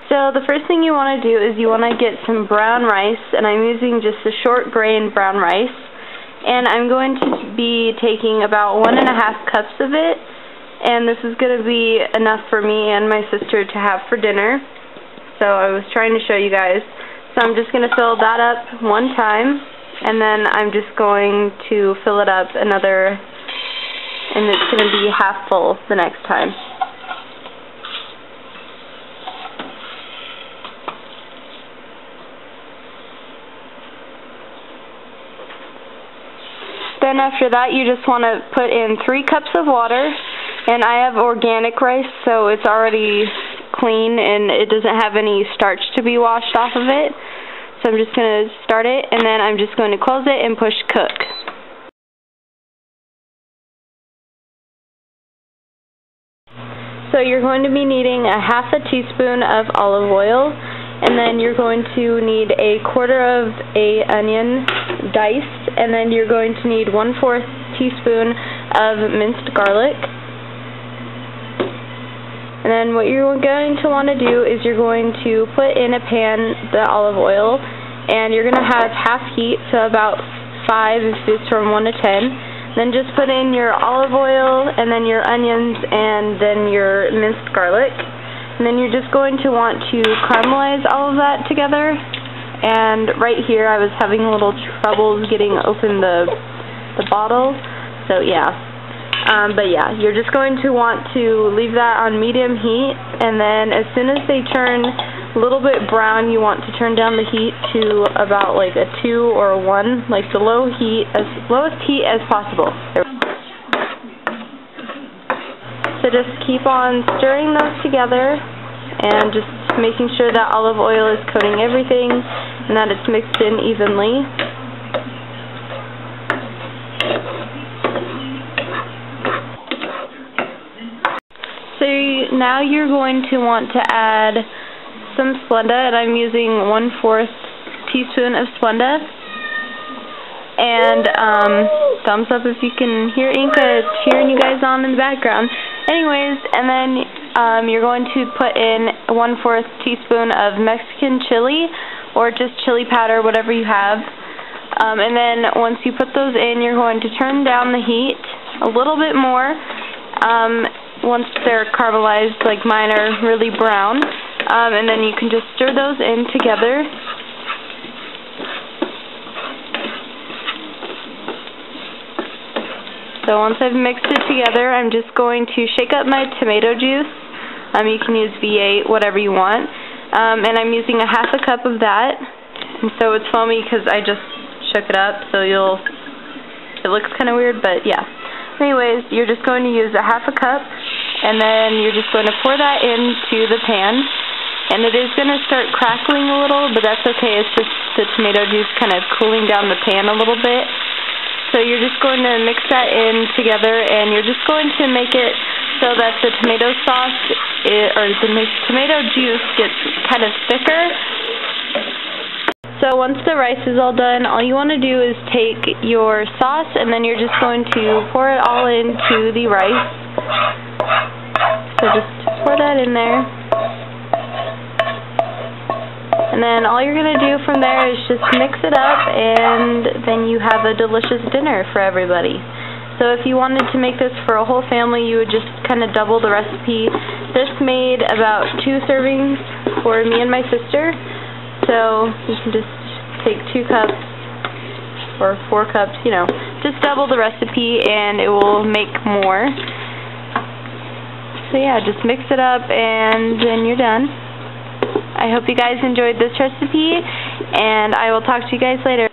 So the first thing you want to do is you want to get some brown rice, and I'm using just a short grain brown rice. And I'm going to be taking about 1.5 cups of it, and this is going to be enough for me and my sister to have for dinner. So I was trying to show you guys. So I'm just going to fill that up one time, and then I'm just going to fill it up another, and it's going to be half full the next time. Then after that, you just want to put in 3 cups of water, and I have organic rice, so it's already clean and it doesn't have any starch to be washed off of it. So I'm just going to start it, and then I'm just going to close it and push cook. So you're going to be needing 1/2 teaspoon of olive oil, and then you're going to need 1/4 of an onion diced, and then you're going to need 1/4 teaspoon of minced garlic. And then what you're going to want to do is you're going to put in a pan the olive oil, and you're going to have half heat, so about 5 if it's from 1 to 10. Then just put in your olive oil, and then your onions, and then your minced garlic. And then you're just going to want to caramelize all of that together. And right here I was having a little trouble getting open the bottle, so yeah. But yeah, you're just going to want to leave that on medium heat, and then as soon as they turn a little bit brown, you want to turn down the heat to about like a 2 or a 1, like the lowest heat as possible. So just keep on stirring those together, and just making sure that olive oil is coating everything and that it's mixed in evenly. So now you're going to want to add some Splenda, and I'm using 1/4 teaspoon of Splenda. And thumbs up if you can hear Inca cheering you guys on in the background. Anyways, and then you're going to put in 1/4 teaspoon of Mexican chili, or just chili powder, whatever you have. And then once you put those in, you're going to turn down the heat a little bit more. Once they're caramelized, like mine are really brown, and then you can just stir those in together. So once I've mixed it together, I'm just going to shake up my tomato juice. You can use V8, whatever you want. And I'm using 1/2 cup of that. And so it's foamy because I just shook it up, so it looks kind of weird, but yeah. Anyways, you're just going to use 1/2 cup, and then you're just going to pour that into the pan. And it is going to start crackling a little, but that's okay. It's just the tomato juice kind of cooling down the pan a little bit. So you're just going to mix that in together, and you're just going to make it so that the tomato sauce, or the tomato juice gets kind of thicker. So once the rice is all done, all you want to do is take your sauce, and then you're just going to pour it all into the rice. So just pour that in there. And then all you're going to do from there is just mix it up, and then you have a delicious dinner for everybody. So if you wanted to make this for a whole family, you would just kind of double the recipe. This made about 2 servings for me and my sister. So you can just take 2 cups or 4 cups, you know, just double the recipe and it will make more. So yeah, just mix it up and then you're done. I hope you guys enjoyed this recipe, and I will talk to you guys later.